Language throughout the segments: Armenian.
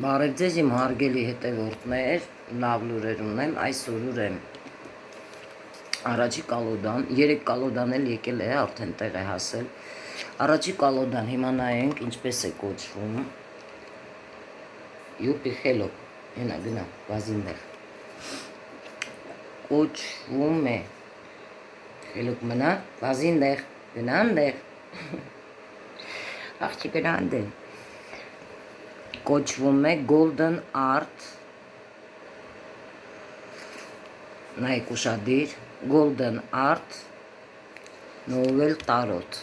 Բարև ձեզ իմ հարգելի հետևորդներ, լավ լուրեր ունեմ, այսօր ուրեմ առաջի կալոդան, 3 կալոդան էլ եկել է, արդեն տեղ է հասել, առաջի կալոդան հիմա նայենք ինչպես է կոչվում, յուպի խելոք, հենա գնա, վազիններ, կոչվում է, խելոք մնա, վազիններ, գնանդեղ, աղջի գնանդեղ, կոչվում է Golden Art, նայեք ուշադիր, Golden Art Novel Tarot,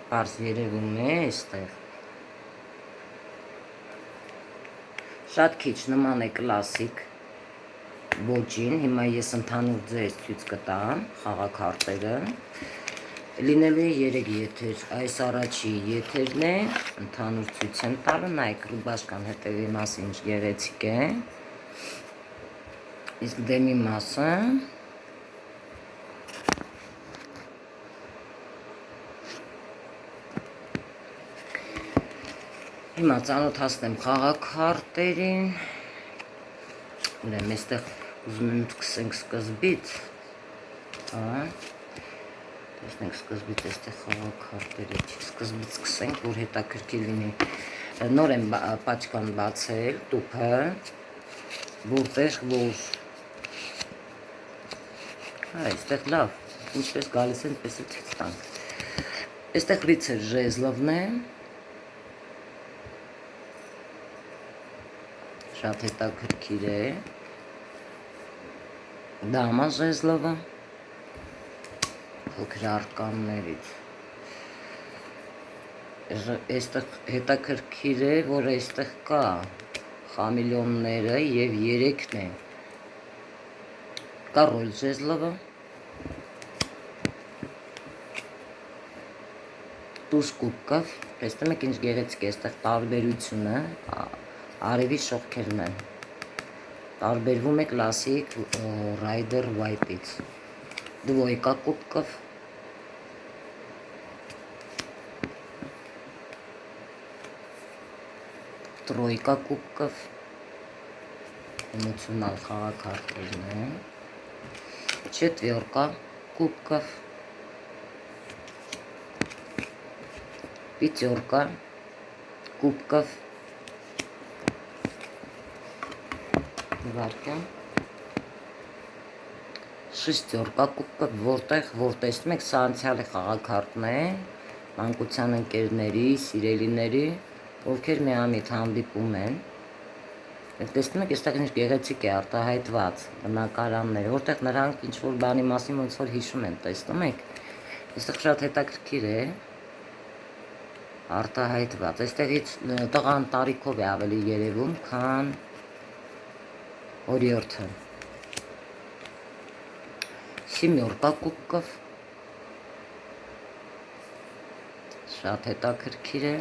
պարզ երևում է այստեղ, շատ քիչ նման է կլասիկ ոճին, հիմա ես ընդհանուր ձեզ ցույց կտամ խաղաքարտերը, լինելու է 3 եթեր, այս առաջի եթերն է, ընդհանուր ցույց եմ տալու, նայեք ռուբաշկան հետևի մասը ինչ գեղեցիկ է, իսկ դեմի մասը հիմա ծանոթացնեմ խաղաքարտերին, ուրեմն այստեղ ուզում եմ սկսենք սկզբից, տեսնենք սկզբից այստեղ խաղաքարտերը չի, սկզբից սկսենք, որ հետաքրքիր լինի, նոր եմ պաչկան բացել, տուփը, որտեղ որ այստեղ լավ, ինչպես գալիս են, պես էլ ցույց տանք, այստեղ ռիցեր ժեզլովն է, շատ հետաքրքիր է, դամա ժեզլովը, փոքր արկաններից, այստեղ հետաքրքիր է, որ այստեղ կա խամիլյոնները և 3-ն է, կա ռոլ ժեզլովը, տուժ կուպկով, տեսնում եք ինչ գեղեցիկ է, այստեղ տարբերությունը, արևի շողքերն են, տարբերվում է կլասիկ Rider White-ից, դվոյկա կուպկով, տրոյկա կուպկով, էմոցիոնալ խաղաքարտերն են, չետվյորկա կուպկով, պիթյորկա կուպկով, շեստյորկա կուպկով, որ տեսնում եք, սա անցյալի խաղաքարտն է, մանկության ընկերների, սիրելիների, ովքեր միամիտ հանդիպում են, տեսնում եք, այստեղ ինչ գեղեցիկ է արտահայտված, բնակարաններ, որտեղ նրանք ինչ-որ բանի մասին ոնց որ հիշում են, տեսնում եք, այստեղ շատ հետաքրքիր է, արտահայտված, այստեղից տղան տարիքով է ավելի երևում, քան օրիորդը, սիմյորկա կուպկով, շատ հետաքրքիր է,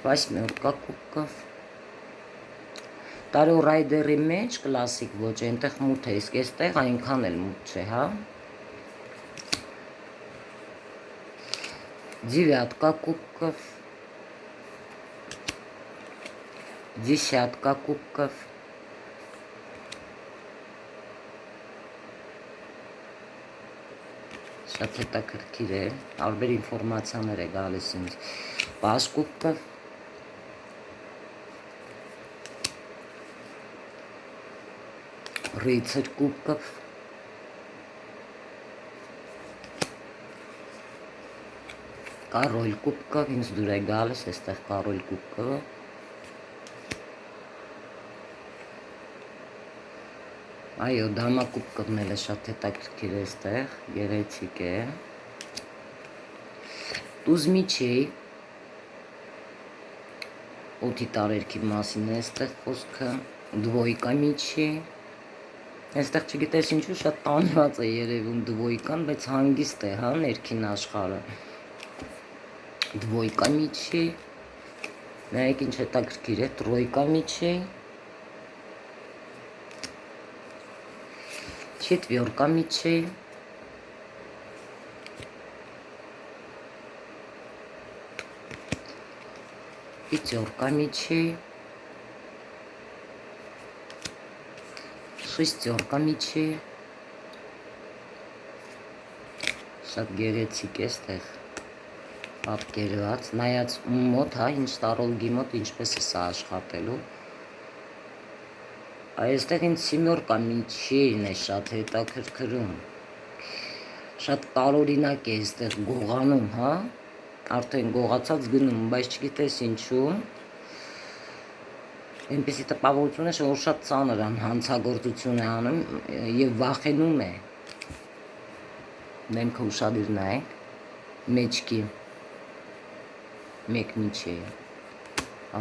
վասմյորկա կուպկով, տարո ռայդերի մեջ կլասիկ ոչ, այնտեղ մութ է, իսկ այստեղ այնքան էլ մութ չէ, հա, девятка кубков, десятка кубков, շատ հետաքրքիր է, տարբեր ինֆորմացիաներ է գալիս ինձ, պաս կուպկով, ռիցեր կուպկով, Կարոլ կուպկով, ինձ դուր է գալիս, այստեղ Կարոլ կուպկովը, այո, դամա կուպկովն էլ է շատ հետաքրքիր է այստեղ, գեղեցիկ է, տուզ միչեյ, օդի տարերքի մասին է այստեղ խոսքը, դվոյկա միչեյ, այստեղ չգիտես ինչու շատ տանված է երևում դվոյկան, բայց հանգիստ է, հա, ներքին աշխարհը, դվոյկա միչեյ, նայեք ինչ հետաքրքիր է, տրոյկա միչեյ, չետվյորկա միչեյ, Пятерка мечей. Шестерка мечей. Շատ գեղեցիկ է ստեղ պատկերված, նայած մոտ, հա, ինչ տարոլգի մոտ ինչպես է սա աշխատելու։ Այստեղ ինձ սիմորկա միջերն է շատ հետաքրքրում, շատ տարօրինակ է այստեղ գողանում, հա, արդեն գողացած գնում, բայց չգիտես ինչու, այնպեսի տպավորություն է, որ շատ ծանր հանցագործություն է անում և վախենում է։ Դեմքը ուշադիր նայեք, մեջքի, մեկ միջի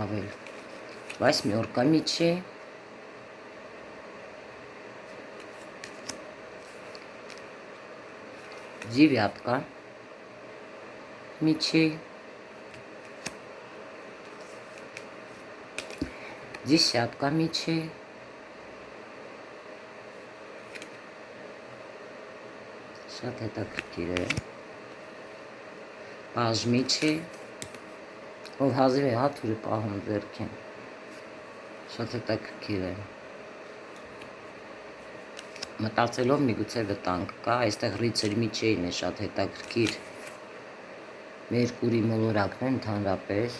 ավել, վասьмерка միջի, девятка мечей, десятка мечей, շատ հետաքրքիր է, պաժ միջի, ով հազիվ է հաթուրը պահում ձեռքին, շատ հետաքրքիր է, մտածելով միգուցե վտանգ կա, այստեղ ռիցեր միջերն է շատ հետաքրքիր, Մերկուրի մոլորակն է ընդհանրապես,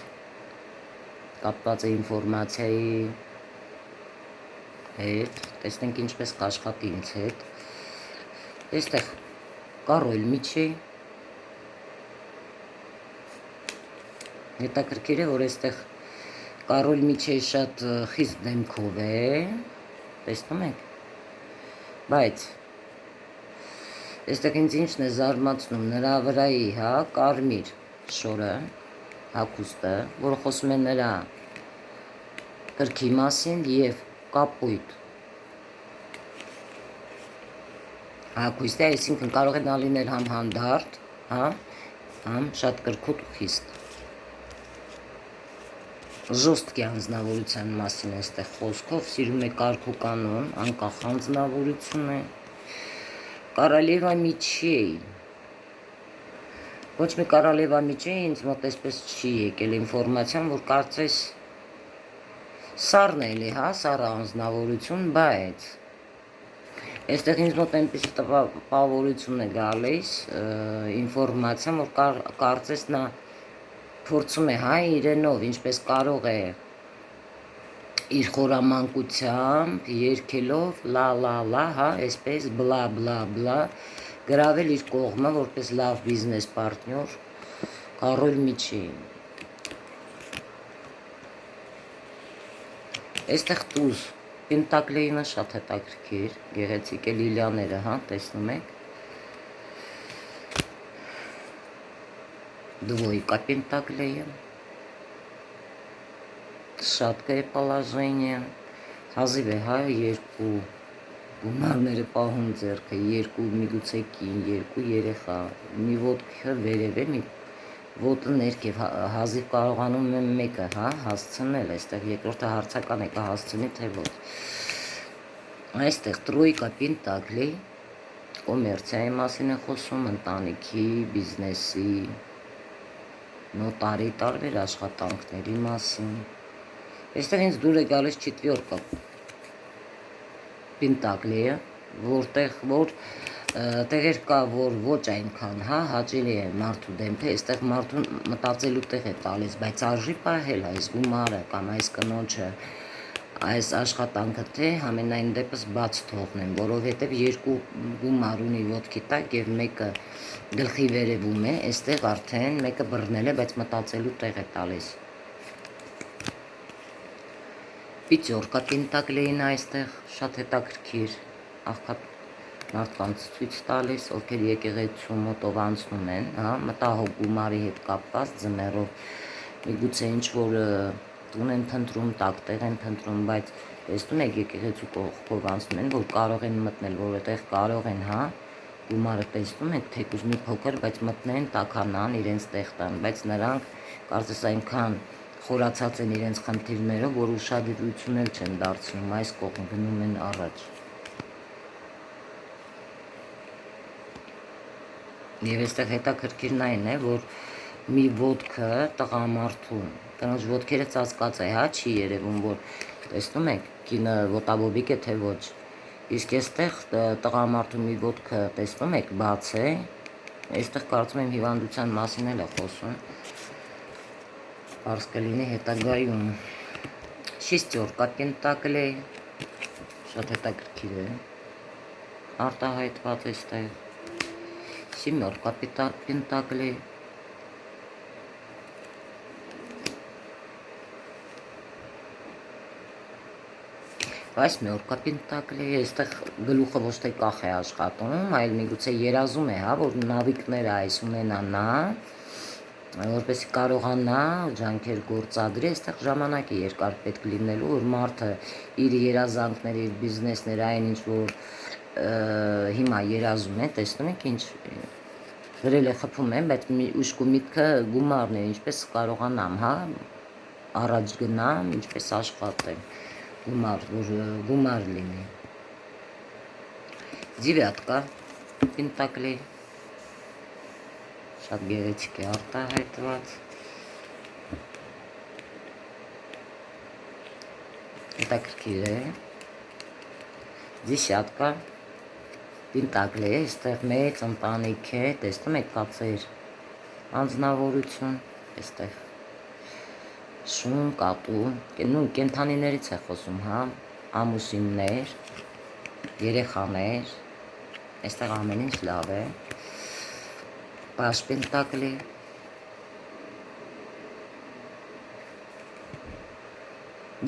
կապված է ինֆորմացիայի հետ, տեսնենք ինչպես կաշխատի ինձ հետ, այստեղ կարոլ միջի, հետաքրքիր է, որ այստեղ կարոլ միջի շատ խիստ դեմքով է, տեսնում եք, բայց այստեղ ինձ ինչն է զարմացնում, նրա վրայի, հա, կարմիր շորը, հագուստը, որը խոսում է նրա կրքի մասին և կապույտ հագուստ է, այսինքն կարող է նա լինել համ հանդարտ, համ շատ կրքուտ ու խիստ։ Ժոստկի անձնավորության մասին այստեղ խոսքով, սիրում է կարգ ու կանոն, անկախ անձնավորություն է։ Կարալևա միջей, ոչ մի կարալևա միջей ինձ մոտ այսպես չի եկել ինֆորմացիան, որ կարծես սառն է էլի, հա, սառը անձնավորություն, բայց այստեղ ինձ մոտ այնպեսի տպավորություն է գալիս, ինֆորմացիան, որ կարծես նա փորձում է, հա, իրենով, ինչպես կարող է իր խորամանկությամբ, երգելով, լա, հա, այսպես, բլա, գրավել իր կողմը, որպես լավ բիզնես պարտնյոր, կարոլ միջի։ Այստեղ տուզ, պենտակլեինը շատ հետաքրքիր, գեղեցիկ է լիլիաները, հա, տեսնում եք։ Двойка пентаклея. Շատկա է պալաժենիա, հազիվ է, հա, երկու գումարները պահում ձեռքը, երկու միգուցե կին, երկու երեխա, մի ոտքը վերև է, մի ոտը ներքև, հազիվ կարողանում է մեկը, հա, հասցնել, այստեղ երկրորդը հարցական է, կա հասցնի, թե ոտ։ Այստեղ տրոյկա պենտակլի, կոմերցիայի մասին է խոսում, ընտանիքի, բիզնեսի, նոտարի տարբեր աշխատանքների մասին։ Այստեղ ինձ դուր է գալիս չետվյորկա պենտակլեը, որտեղ որ տեղեր կա, որ ոչ այնքան, հա, հաճելի է մարդու դեմքը, այստեղ մարդուն մտածելու տեղ է տալիս, բայց արժի պահել այս գումարը կամ այս կնոջը, այս աշխատանքը թե ամենայն դեպս բաց թողնեմ, որովհետև երկու գումար ունի ոտքի տակ և մեկը գլխի վերևում է, այստեղ արդեն մեկը բռնել է, բայց մտածելու տեղ է տալիս։ Պիծյորկա պենտակլեին այստեղ շատ հետաքրքիր աղքատ մարդկանց ցույց տալիս, ովքեր եկեղեցու մոտով անցնում են, հա, մտահոգ գումարի հետ կապված ձմեռով, միգուցե ինչ-որ տուն են փնտրում, տակտեղ են փնտրում, բայց տեսնում եք եկեղեցու կողքով անցնում են, որ կարող են մտնել, որովհետև կարող են, հա, գումարը տեսնում եք, թեկուզ մի փոքր, բայց մտնեն, տաքանան, իրենց տեղ տան, բայց նրանք կարծես այնքան խորացած են իրենց խնդիրներով, որ ուշադրություն էլ չեն դարձնում, այս կողմ գնում են առաջ։ Եվ այստեղ հետաքրքիրն այն է, որ մի ոտքը տղամարդու, կնոջ ոտքերը ծածկած է, հա, չի երևում, որ տեսնում եք, կինը ոտաբոբիկ է, թե ոչ, իսկ այստեղ տղամարդու մի ոտքը տեսնում եք, բաց է, այստեղ կարծում եմ հիվանդության մասին էլ է խոսում, պարզ կլինի հետագայում, շեստյորկա պենտակլի, շատ հետաքրքիր է, արտահայտված այստեղ, սիմյորկա պենտակլի, Восьмерка պենտակլի, այստեղ գլուխը ոչ թե կախ է աշխատում, այլ միգուցե երազում է, հա, որ նավիկները այս ունենա նա, որպեսզի կարողանա ջանքեր գործադրի, այստեղ ժամանակի երկար պետք լինելու, որ մարդը իր երազանքները, իր բիզնեսները, այն ինչ որ հիմա երազում է, տեսնում եք ինչ գրել է, խփում են, բայց ուշքու միտքը գումարն է, ինչպես կարողանամ, հա, առաջ գնամ, ինչպես աշխատեմ, գումար լինի, ձիվյատկա պենտակլի, շատ գեղեցիկ է արտահայտված, հետաքրքիր է, դեսյատկա պենտակլի, այստեղ մեծ ընտանիք է, տեսնում եք կացեր անձնավորություն, այստեղ շուն, կատու, կենթանիներից է խոսում, հա, ամուսիններ, երեխաներ, այստեղ ամեն ինչ լավ է, պաշ պենտակլի,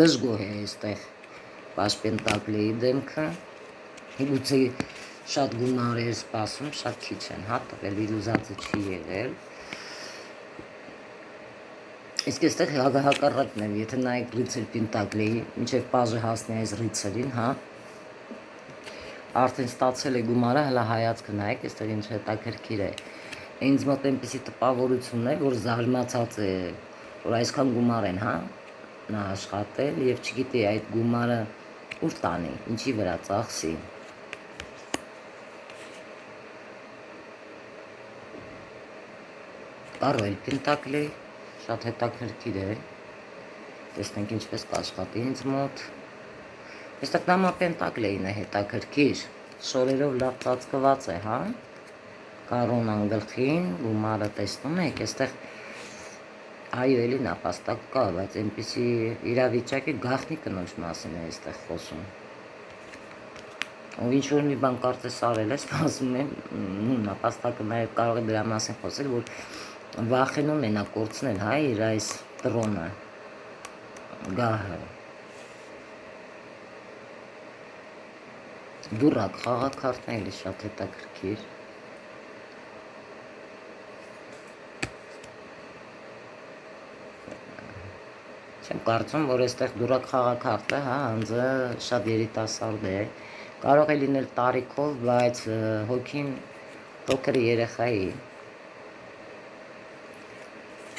դժգոհ է այստեղ պաշ պենտակլիի դեմքը, գուցե շատ գումար էր սպասում, շատ քիչ են, հա, տվել, իր ուզածը չի եղել, իսկ այստեղ հակառակն է, եթե նայեք ռիցել պենտակլիի, մինչև պաժը հասնի այս ռիցելին, հա, արդեն ստացել է գումարը, հլա հայացքը նայեք, այստեղ ինչ հետաքրքիր է, ինձ մոտ այնպիսի տպավորությունն է, որ զարմացած է, որ այսքան գումար են, հա, նա աշխատել և չգիտի այդ գումարը ուր տանի, ինչի վրա ծախսի, կարոել պենտակլի, շատ հետաքրքիր է, տեսնենք ինչպես կաշխատի ինձ մոտ, այստեղ նամա պենտակլին է հետաքրքիր, շորերով լավ ծածկված է, հա, կարոնան գլխին, գումարը տեսնում եք, այստեղ այո էլի նապաստակ կա, բայց այնպիսի իրավիճակի գաղտնի կնոջ մասին է այստեղ խոսում, ու ինչ-որ մի բան կարծես արել է, սպասում եմ, նապաստակը նաև կարող է դրա մասին խոսել, որ վախենում է նա կորցնել, հա, իր այս տրոնը, գահը, դուրակ խաղաքարտն էլի շատ հետաքրքիր, չեմ կարծում, որ այստեղ դուրակ խաղաքարտը, հա, անձը շատ երիտասարդ է, կարող է լինել տարիքով, բայց հոգին փոքր երեխայի,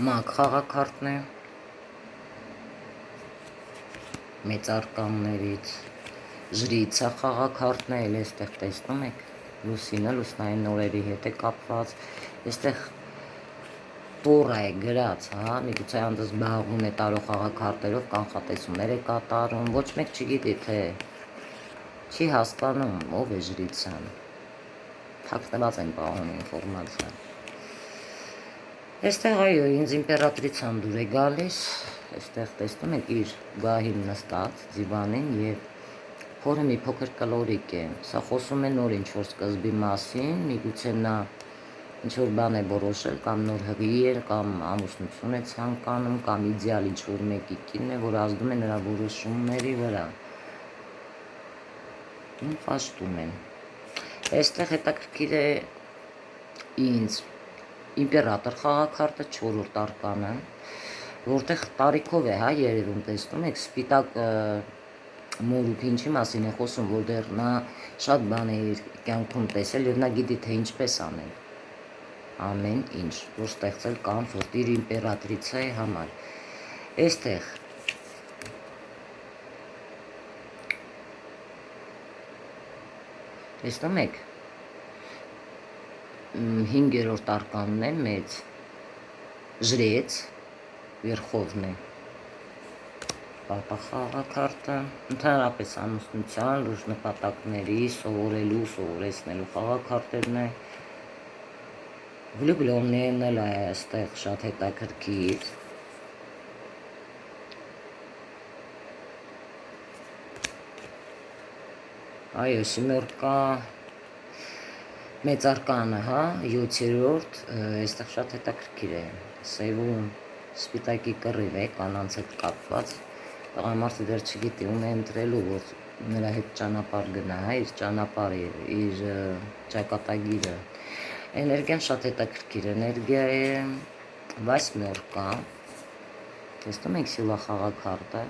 մակ խաղաքարտն է, մեծարկաններից, ժրիցա խաղաքարտն է, էլ այստեղ տեսնում եք, լուսինը, լուսնային նորերի հետ է կապված, այստեղ տորա է գրած, հա, միգուցե անձը զբաղվում է տարող խաղաքարտերով, կանխատեսումներ է կատարում, ոչ մեկ չգիտի, թե չի հասկանում, ով է ժրիցան, թաքնված են պահում ինֆորմացիան, այստեղ այո, ինձ իմպերատրիցան դուր է գալիս, այստեղ տեսնում եք իր գահին նստած ձիվանին և փորը մի փոքր կլորիկ է, սա խոսում է նոր ինչ-որ սկզբի մասին, միգուցե նա ինչ-որ բան է որոշել, կամ նոր հղի է, կամ ամուսնություն է ցանկանում, կամ իդեալ ինչ-որ մեկի կինն է, որ ազդում է նրա որոշումների վրա, պաշտում են, այստեղ հետաքրքիր է ինձ, իմպերատոր խաղաքարտը 4-րդ արկանը, որտեղ տարիքով է, հա, երևում, տեսնում եք, սպիտակ մորուք ինչի մասին է խոսում, որ դեռ նա շատ բան է իր կյանքում տեսել և նա գիտի, թե ինչպես անել, ամեն ինչ, որ ստեղծել կամֆորտ իր իմպերատրիցայի համար, այստեղ տեսնում եք, 5-րդ արկանն է մեծ, Ժրեց, Վերխովն է, Պապա խաղաքարտը, ընդհանրապես ամուսնության, լուրջ նպատակների, սովորելու, սովորեցնելու խաղաքարտերն է, Վլյուբլյոններն էլ այստեղ շատ հետաքրքիր, այո, սիմորկա, մեծ արկանը, հա, 7-րդ, այստեղ շատ հետաքրքիր է, սևում սպիտակի կռիվ է, կանանց հետ կապված, տղամարդը դեռ չգիտի ում է ընտրելու, որ նրա հետ ճանապարհ գնա, հա, իր ճանապարհը, իր ճակատագիրը, էներգիան շատ հետաքրքիր էներգիա է, վասьмерка, տեսնում եք սիլա խաղաքարտը,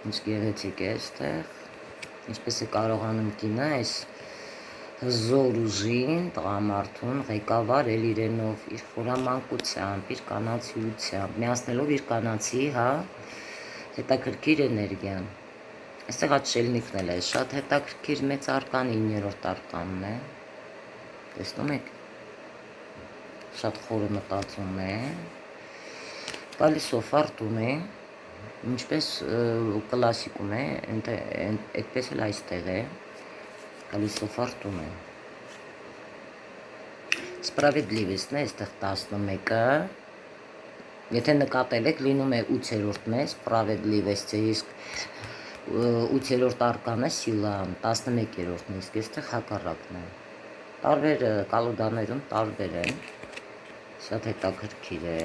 ինչ գեղեցիկ է այստեղ, ինչպես է կարողանում կինը այս հզոր ուժին տղամարդուն ղեկավար էլ իրենով, իր խորամանկությամբ, իր կանացիությամբ, միացնելով իր կանացի, հա, հետաքրքիր էներգիան։ Այստեղ ատշելնիկն էլ է, շատ հետաքրքիր մեծ արկան 9-րդ արկանն է, տեսնում եք, շատ խորը մտածում է, գալիս օֆարտում է, ինչպես կլասիկում է, այդպես էլ այստեղ է, գալիս օֆարտում է, Սպրավեդլիվեսն է, այստեղ 11-ը, եթե նկատել եք, լինում է 8-րդն է, Սպրավեդլիվեսը, իսկ 8-րդ արկանը Սիլան, 11-րդն է, իսկ այստեղ հակառակն է, տարբեր կալուդաներում տարբեր են, շատ հետաքրքիր է,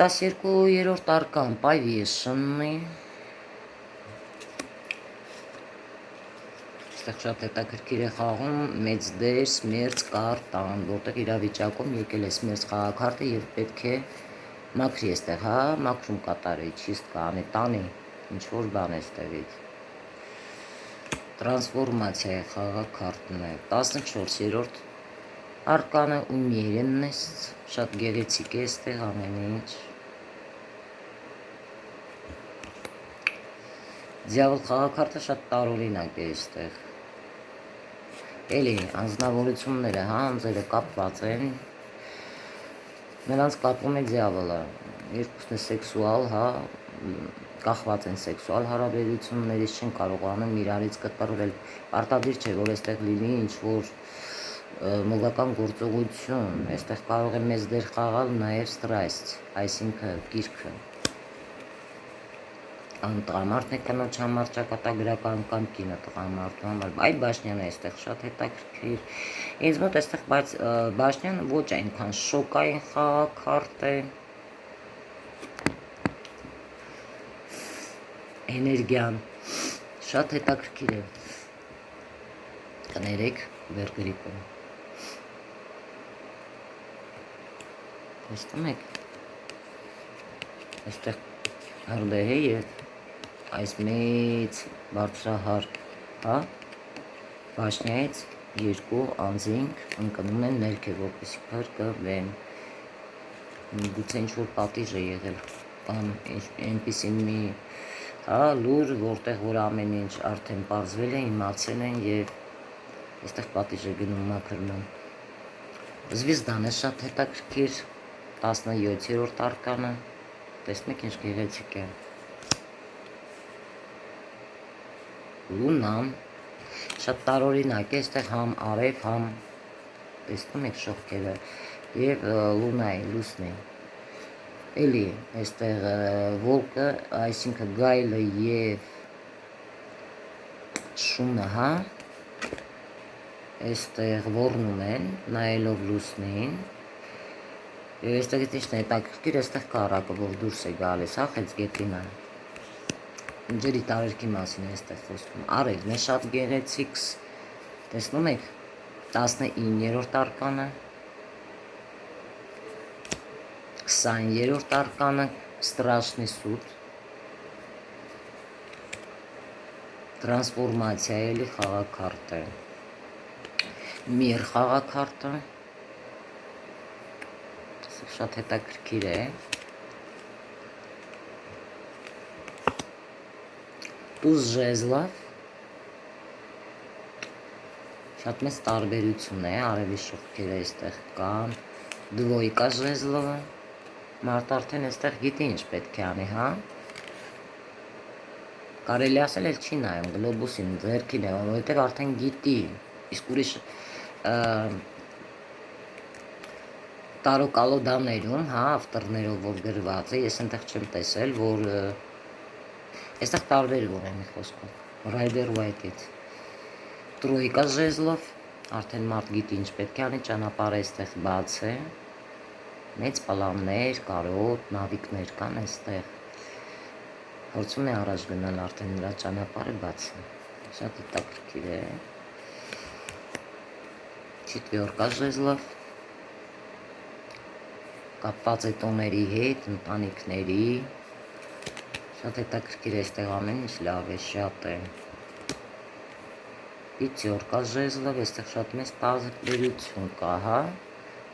12-րդ արկան Պայվիեշնն է, այստեղ շատ հետաքրքիր է խաղում մեծ դեր Սմերձ կարտան, որտեղ իրավիճակում եկել է Սմերձ խաղաքարտը եւ պետք է մաքրի այստեղ, հա, մաքրում կատարի, չիստկա անի, տանի, ինչ որ բան այստեղից։ Տրանսֆորմացիա խաղաքարտն է, 14-րդ արկանը Ումերենն է, շատ գեղեցիկ է այստեղ ամեն ինչ։ Դիավոլ խաղաքարտը շատ տարօրինակ է այստեղ։ Էլի անձնավորությունները, հա, անձերը կապված են, նրանց կապում է դիավոլը, երկուսն է սեքսուալ, հա, կախված են սեքսուալ հարաբերություններից, չեն կարողանում իրարից կտրվել, պարտադիր չէ, որ այստեղ լինի ինչ-որ մոգական գործողություն, այստեղ կարող է մեծ դեր խաղալ նաև ստրաստ, այսինքն գիրքը, տղամարդն է կնոջ համար ճակատագրական կամ կինը տղամարդու համար, այ Բաշնյանը այստեղ շատ հետաքրքիր, ինձ մոտ այստեղ բայց Բաշնյանը ոչ այնքան շոկային խաղաքարտ է, էներգիան շատ հետաքրքիր է, կներեք վերգրիպում, տեսնում եք, այստեղ հրդեհ է և այս մեծ բարձրահար, հա, Բաշնյայից երկու անձինք ընկնում են ներքև, որպեսզի փրկվեն, գուցե ինչ-որ պատիժ է եղել, կամ այնպիսի մի, հա, լուր, որտեղ որ ամեն ինչ արդեն պարզվել է, իմացել են և այստեղ պատիժ է գնում մաքրման։ Զվիզդան է շատ հետաքրքիր, 17-րդ արկանը, տեսնեք ինչ գեղեցիկ է։ Լունան, շատ տարօրինակ է, այստեղ համ արև, համ, տեսնում եք շողքերը, և լունայի, լուսնի, էլի, այստեղ ոլկը, այսինքն գայլը և շունը, հա, այստեղ ոռնում են, նայելով լուսնին, և այստեղից ինչն է հետաքրքիր, այստեղ կարակը, որ դուրս է գալիս, հա, խեցգետինը, ջրի տարերքի մասին է այստեղ խոսքում, արևն է շատ գեղեցիկ, տեսնում եք, 19-րդ արկանը, 20-րդ արկանը, Ստրաշնի սուտ, տրանսֆորմացիա էլի խաղաքարտը, Միր խաղաքարտը, շատ հետաքրքիր է, Տուզ ժեզլավ, շատ մեծ տարբերություն է, արևի շողքերը այստեղ կան, Դվոյկա ժեզլովը, մարդ արդեն այստեղ գիտի ինչ պետք է անի, հա։ Կարելի ասել էլ չի նայում գլոբուսին, ձեռքին է, որովհետև արդեն գիտի, իսկ ուրիշ տարոկալոդաներում, հա, ավտորներով որ գրված է, ես այնտեղ չեմ տեսել, որ այստեղ տարբերվում է մի խոսքով, Rider White-ից, Տրոյկա ժեզլով, արդեն մարդ գիտի ինչ պետք է անի, ճանապարհը այստեղ բաց է, մեծ պալամներ, կարոտ, նավիկներ կան այստեղ, փորձում է առաջ գնալ, արդեն նրա ճանապարհը բաց է, շատ հետաքրքիր է, Չետվյորկա ժեզլով, կապված է տոների հետ, ընտանիքների, շատ հետաքրքիր է այստեղ ամեն ինչ լավ է, շատ է, Պիցյորկա ժեզլով, այստեղ շատ մեծ տարբերություն կա, հա,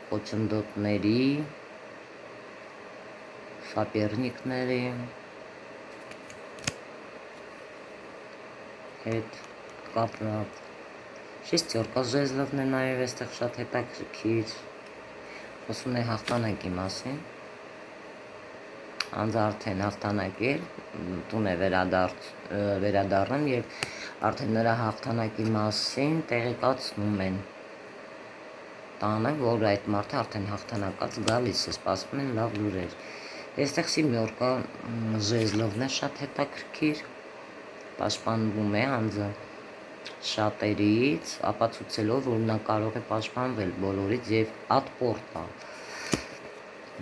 խոչընդոտների, շապերնիկների հետ կապված, շեստյորկա ժեզլովն է նաև այստեղ շատ հետաքրքիր, խոսում է հաղթանակի մասին, անձը արդեն հաղթանակել, տուն է վերադառնում և արդեն նրա հաղթանակի մասին տեղեկացնում են տանը, որ այդ մարդը արդեն հաղթանակած գալիս է, սպասվում են լավ լուրեր։ Այստեղ Սիմյորկա ժեզլովն է շատ հետաքրքիր, պաշտպանվում է անձը շատերից, ապացուցելով, որ նա կարող է պաշտպանվել բոլորից և ատպոր տալ։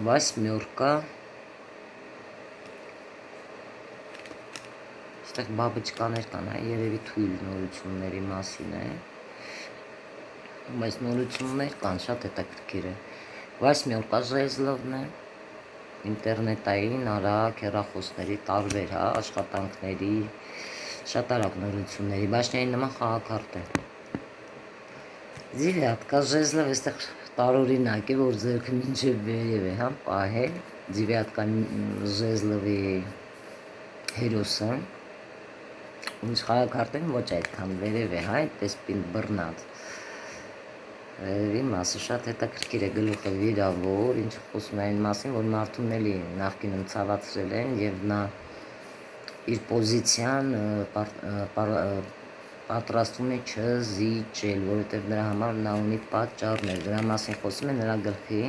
Վասմյորկա, այստեղ բաբչկաներ կան, երևի թույլ նորությունների մասին է, բայց նորություններ կան, շատ հետաքրքիր է։ Վասմյորկա ժեզլովն է, ինտերնետային, արագ, հեռախոսների տարբեր, հա, աշխատանքների, շատ արագ նորությունների, բաշնյայի նման խաղաքարտ է։ Ձիվյատկա ժեզլով, այստեղ տարօրինակ է, որ ձեռքը մինչև վերև է, հա, պահել, Ձիվյատկա ժեզլովի հերոսը, ուրիշ խաղաքարտերում ոչ այդքան վերև է, հա, այդպես պինդ բռնած, վերևի մասը շատ հետաքրքիր է, գլուխը վիրավոր, ինչ խոսում է այն մասին, որ մարդուն էլի նախկինում ցավացրել են և նա իր պոզիցիան պատրաստվում է չզիջել, որովհետև նրա համար նա ունի պատճառներ, դրա մասին խոսում է նրա գլխի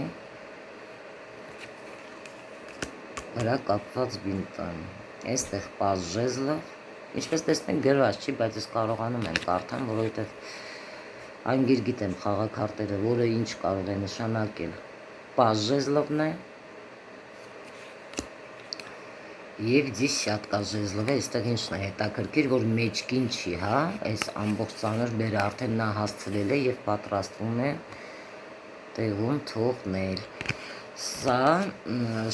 վրա կապված բինտը, այստեղ պազ ժեզլով, ինչպես տեսնենք գրված չի, բայց ես կարողանում եմ կարդամ, որովհետև անգիր գիտեմ խաղաքարտերը, որը ինչ կարող է նշանակել, պազ ժեզլովն է, և դիսյատկա ժեզլով է, այստեղ ինչն է հետաքրքիր, որ մեջքին չի, հա, այս ամբողջ ծանր բերը արդեն նա հասցրել է և պատրաստվում է տեղում թողնել։ Սա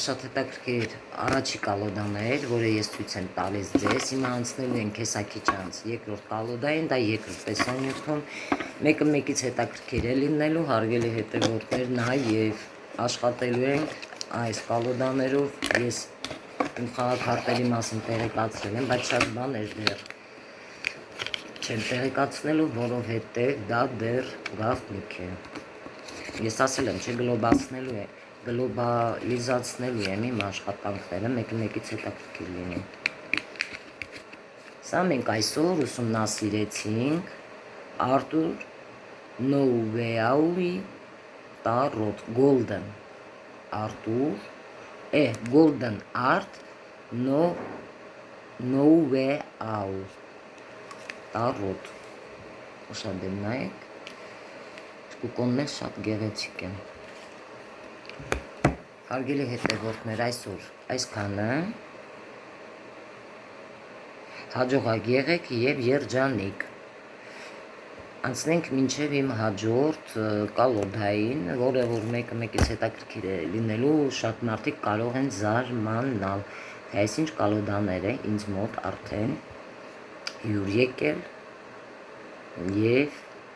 շատ հետաքրքիր առաջի կալոդան էր, որը ես ցույց եմ տալիս ձեզ, հիմա անցնելու ենք հեսա քիչ անց երկրորդ կալոդային, դա երկրորդ տեսանյութում, մեկը մեկից հետաքրքիր է լինելու, հարգելի հետևորդներ, նաև աշխատելու ենք այս կալոդաներով, ես իմ խաղաքարտերի մասին տեղեկացրել եմ, բայց շատ բաներ դեռ չեմ տեղեկացնելու, որովհետև դա դեռ գաղտնիք է։ Ես ասել եմ, գլոբալիզացնելու եմ իմ աշխատանքները, մեկը մեկից հետաքրքիր լինի։ Սա մենք այսօր ուսումնասիրեցինք Արտուր Նոուվեաուի տարոտ, Golden Արտուր, Golden Art Նոուվեաու տարոտ, ուշադիր նայեք, կուկոններ շատ գեղեցիկ են։ Հարգելի հետևորդներ, այսօր այսքանը, հաջողակ եղեք և երջանիկ։ Անցնենք մինչև իմ հաջորդ կալոդային, որը որ մեկը մեկից հետաքրքիր է լինելու, շատ մարդիկ կարող են զարմանալ, թե այսինչ կալոդաներ է ինձ մոտ արդեն հյուր եկել և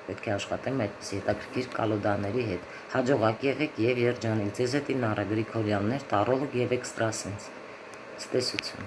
պետք է աշխատեմ այդպիսի հետաքրքիր կալոդաների հետ։ Հաջողակ եղեք և երջանիկ, ձեզ հետ Իննարա Գրիգորյանն էր, տարոլոգ և էքստրասենս։ Ցտեսություն։